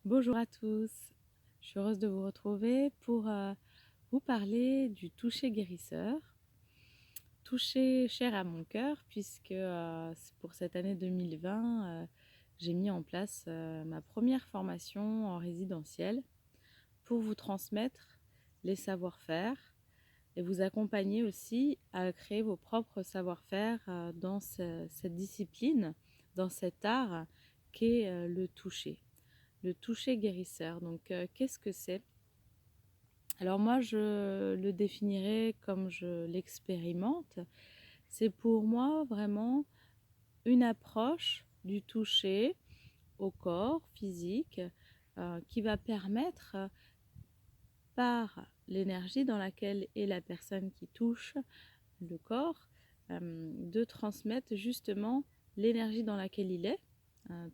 Bonjour à tous, je suis heureuse de vous retrouver pour vous parler du toucher guérisseur, toucher cher à mon cœur puisque pour cette année 2020, j'ai mis en place ma première formation en résidentiel pour vous transmettre les savoir-faire et vous accompagner aussi à créer vos propres savoir-faire dans cette discipline, dans cet art qu'est le toucher. Le toucher guérisseur. Donc, qu'est-ce que c'est? Alors moi, je le définirais comme je l'expérimente. C'est pour moi vraiment une approche du toucher au corps physique qui va permettre, par l'énergie dans laquelle est la personne qui touche le corps, de transmettre justement l'énergie dans laquelle il est.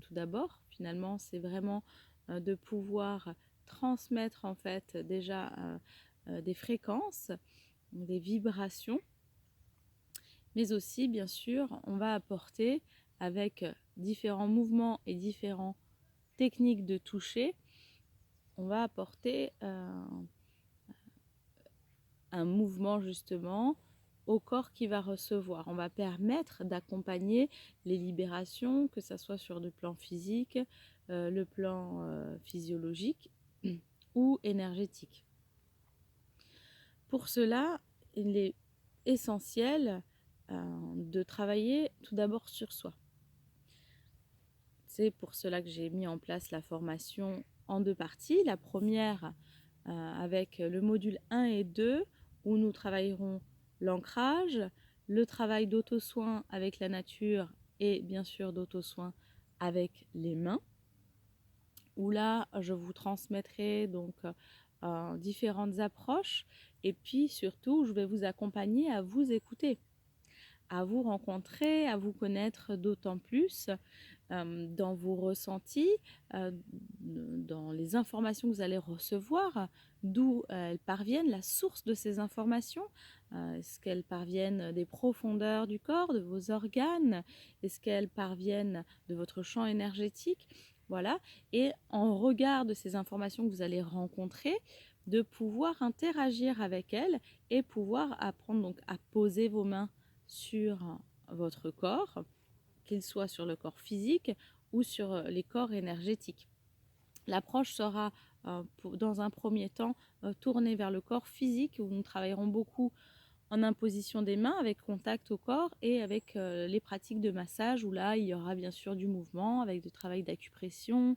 Tout d'abord, finalement, c'est vraiment de pouvoir transmettre en fait déjà des fréquences, des vibrations, mais aussi bien sûr on va apporter avec différents mouvements et différentes techniques de toucher, on va apporter un mouvement justement au corps qui va recevoir. On va permettre d'accompagner les libérations, que ce soit sur le plan physique, le plan physiologique ou énergétique. Pour cela, il est essentiel de travailler tout d'abord sur soi. C'est pour cela que j'ai mis en place la formation en deux parties. La première avec le module 1 et 2 où nous travaillerons l'ancrage, le travail d'auto-soin avec la nature et bien sûr d'auto-soin avec les mains. Où là, je vous transmettrai donc différentes approches et puis surtout, je vais vous accompagner à vous écouter, à vous rencontrer, à vous connaître d'autant plus dans vos ressentis, dans les informations que vous allez recevoir, d'où elles parviennent, la source de ces informations. Est-ce qu'elles parviennent des profondeurs du corps, de vos organes? Est-ce qu'elles parviennent de votre champ énergétique? Voilà. Et en regard de ces informations que vous allez rencontrer, de pouvoir interagir avec elles et pouvoir apprendre donc à poser vos mains sur votre corps, qu'il soit sur le corps physique ou sur les corps énergétiques. L'approche sera dans un premier temps tournée vers le corps physique où nous travaillerons beaucoup en imposition des mains avec contact au corps et avec les pratiques de massage où là il y aura bien sûr du mouvement avec du travail d'acupression,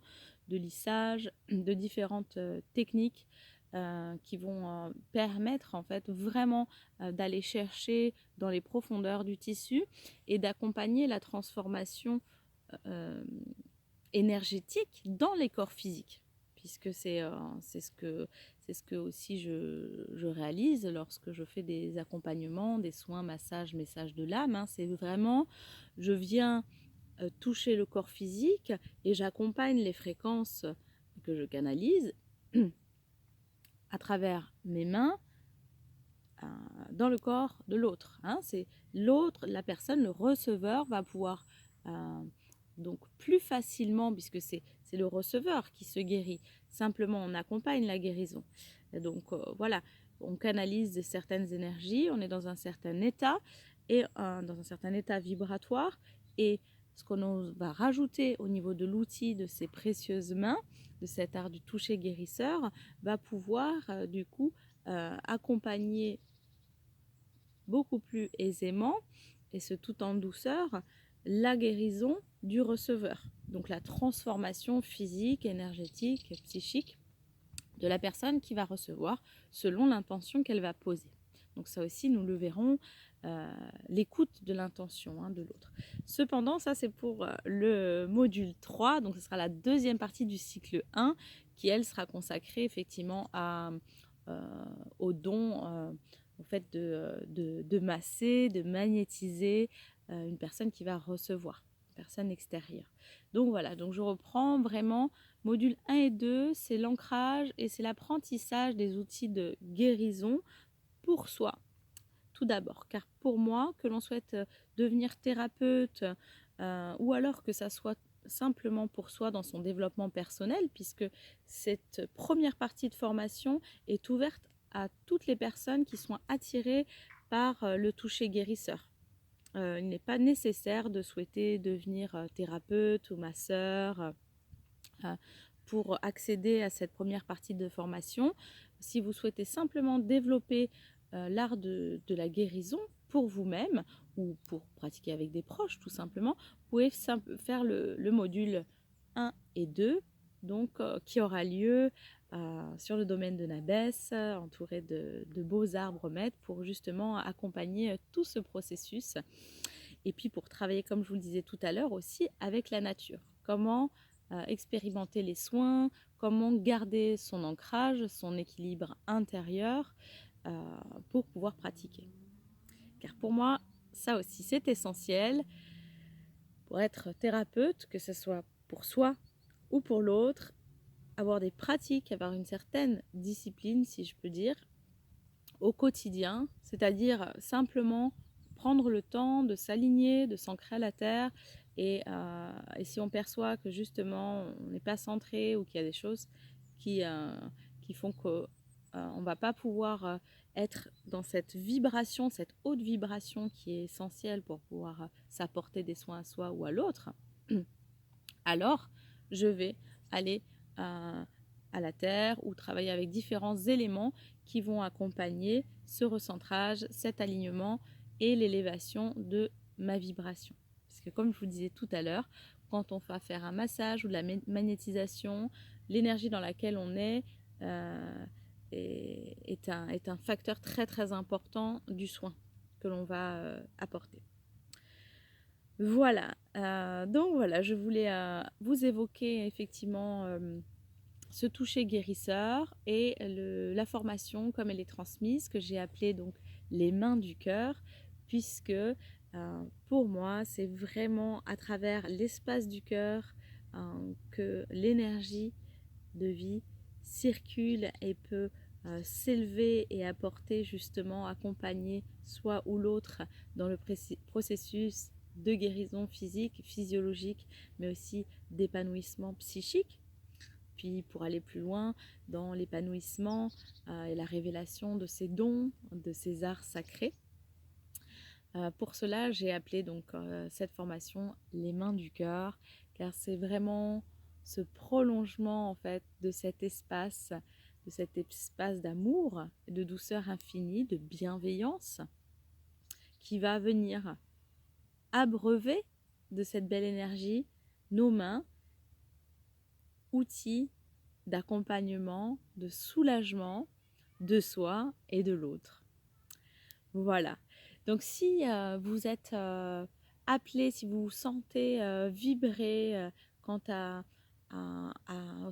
de lissage, de différentes techniques qui vont permettre en fait vraiment d'aller chercher dans les profondeurs du tissu et d'accompagner la transformation euh, énergétique dans les corps physiques, puisque c'est ce que aussi je réalise lorsque je fais des accompagnements, des soins, massages, messages de l'âme. Hein. C'est vraiment, je viens toucher le corps physique et j'accompagne les fréquences que je canalise à travers mes mains dans le corps de l'autre. Hein. C'est l'autre, la personne, le receveur va pouvoir donc plus facilement, puisque c'est le receveur qui se guérit. Simplement, on accompagne la guérison. Et donc voilà, on canalise certaines énergies, on est dans un certain état et dans un certain état vibratoire. Et ce qu'on va rajouter au niveau de l'outil de ces précieuses mains, de cet art du toucher guérisseur, va pouvoir du coup accompagner beaucoup plus aisément, et ce tout en douceur, la guérison du receveur. Donc la transformation physique, énergétique, psychique de la personne qui va recevoir selon l'intention qu'elle va poser. Donc ça aussi, nous le verrons, l'écoute de l'intention de l'autre. Cependant, ça c'est pour le module 3, donc ce sera la deuxième partie du cycle 1, qui elle sera consacrée effectivement au don au fait de masser, de magnétiser une personne qui va recevoir, une personne extérieure. Donc voilà, donc je reprends vraiment. Module 1 et 2, c'est l'ancrage et c'est l'apprentissage des outils de guérison pour soi, tout d'abord. Car pour moi, que l'on souhaite devenir thérapeute ou alors que ça soit simplement pour soi dans son développement personnel, puisque cette première partie de formation est ouverte à toutes les personnes qui sont attirées par le toucher guérisseur. Il n'est pas nécessaire de souhaiter devenir thérapeute ou masseur pour accéder à cette première partie de formation. Si vous souhaitez simplement développer l'art de la guérison pour vous-même ou pour pratiquer avec des proches tout simplement, vous pouvez faire le module 1 et 2 donc, qui aura lieu sur le domaine de Nabès, entouré de beaux arbres maîtres pour justement accompagner tout ce processus. Et puis pour travailler, comme je vous le disais tout à l'heure, aussi avec la nature. Comment expérimenter les soins, comment garder son ancrage, son équilibre intérieur pour pouvoir pratiquer. Car pour moi, ça aussi, c'est essentiel pour être thérapeute, que ce soit pour soi ou pour l'autre, avoir des pratiques, avoir une certaine discipline, si je peux dire, au quotidien, c'est-à-dire simplement prendre le temps de s'aligner, de s'ancrer à la terre. Et si on perçoit que justement on n'est pas centré ou qu'il y a des choses qui font qu'on ne va pas pouvoir être dans cette vibration, cette haute vibration qui est essentielle pour pouvoir s'apporter des soins à soi ou à l'autre, alors je vais aller à la terre ou travailler avec différents éléments qui vont accompagner ce recentrage, cet alignement et l'élévation de ma vibration. Parce que comme je vous disais tout à l'heure, quand on va faire un massage ou de la magnétisation, l'énergie dans laquelle on est un facteur très très important du soin que l'on va apporter. Voilà, donc voilà, je voulais vous évoquer effectivement ce toucher guérisseur et la formation comme elle est transmise, que j'ai appelée donc les mains du cœur, puisque pour moi, c'est vraiment à travers l'espace du cœur que l'énergie de vie circule et peut s'élever et apporter justement, accompagner soit ou l'autre dans le processus de guérison physique, physiologique, mais aussi d'épanouissement psychique. Puis pour aller plus loin dans l'épanouissement et la révélation de ces dons, de ces arts sacrés. Pour cela, j'ai appelé donc cette formation les mains du cœur, car c'est vraiment ce prolongement en fait de cet espace d'amour, de douceur infinie, de bienveillance, qui va venir abreuver de cette belle énergie nos mains, outils d'accompagnement, de soulagement de soi et de l'autre. Voilà. Donc si vous êtes appelé, si vous vous sentez vibrer quant à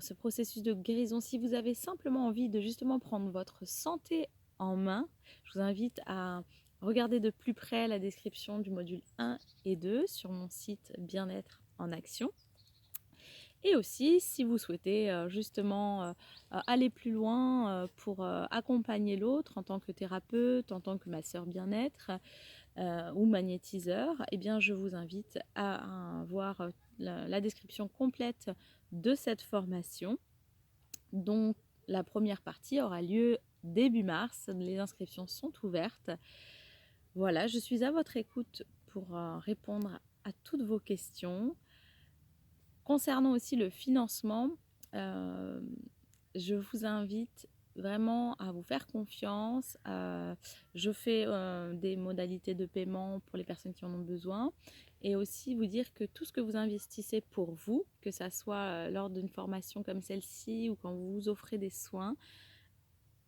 ce processus de guérison, si vous avez simplement envie de justement prendre votre santé en main, je vous invite à regarder de plus près la description du module 1 et 2 sur mon site Bien-être en action. Et aussi, si vous souhaitez justement aller plus loin pour accompagner l'autre en tant que thérapeute, en tant que masseur bien-être ou magnétiseur, eh bien, je vous invite à voir la description complète de cette formation, dont la première partie aura lieu début mars. Les inscriptions sont ouvertes. Voilà, je suis à votre écoute pour répondre à toutes vos questions. Concernant aussi le financement, je vous invite vraiment à vous faire confiance. Je fais des modalités de paiement pour les personnes qui en ont besoin et aussi vous dire que tout ce que vous investissez pour vous, que ça soit lors d'une formation comme celle-ci ou quand vous vous offrez des soins,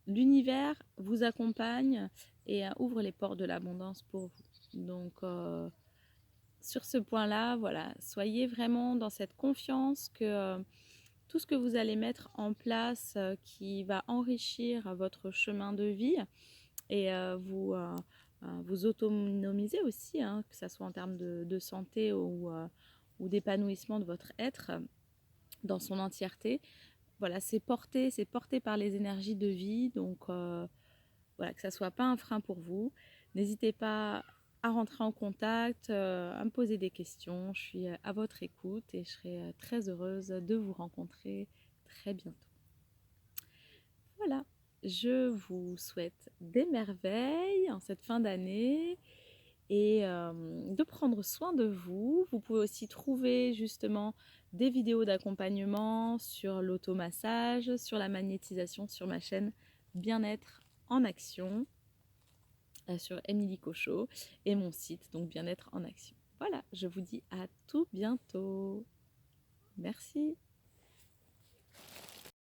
l'univers vous accompagne et ouvre les portes de l'abondance pour vous. Donc, sur ce point-là, voilà, soyez vraiment dans cette confiance que tout ce que vous allez mettre en place qui va enrichir votre chemin de vie et vous autonomiser aussi, hein, que ce soit en termes de santé ou d'épanouissement de votre être dans son entièreté. Voilà, c'est porté par les énergies de vie, donc voilà, que ça ne soit pas un frein pour vous. N'hésitez pas à rentrer en contact, à me poser des questions. Je suis à votre écoute et je serai très heureuse de vous rencontrer très bientôt. Voilà, je vous souhaite des merveilles en cette fin d'année et de prendre soin de vous. Vous pouvez aussi trouver justement des vidéos d'accompagnement sur l'automassage, sur la magnétisation sur ma chaîne Bien-être en action sur Émilie Cochot et mon site donc Bien-être en action. Voilà, je vous dis à tout bientôt. Merci.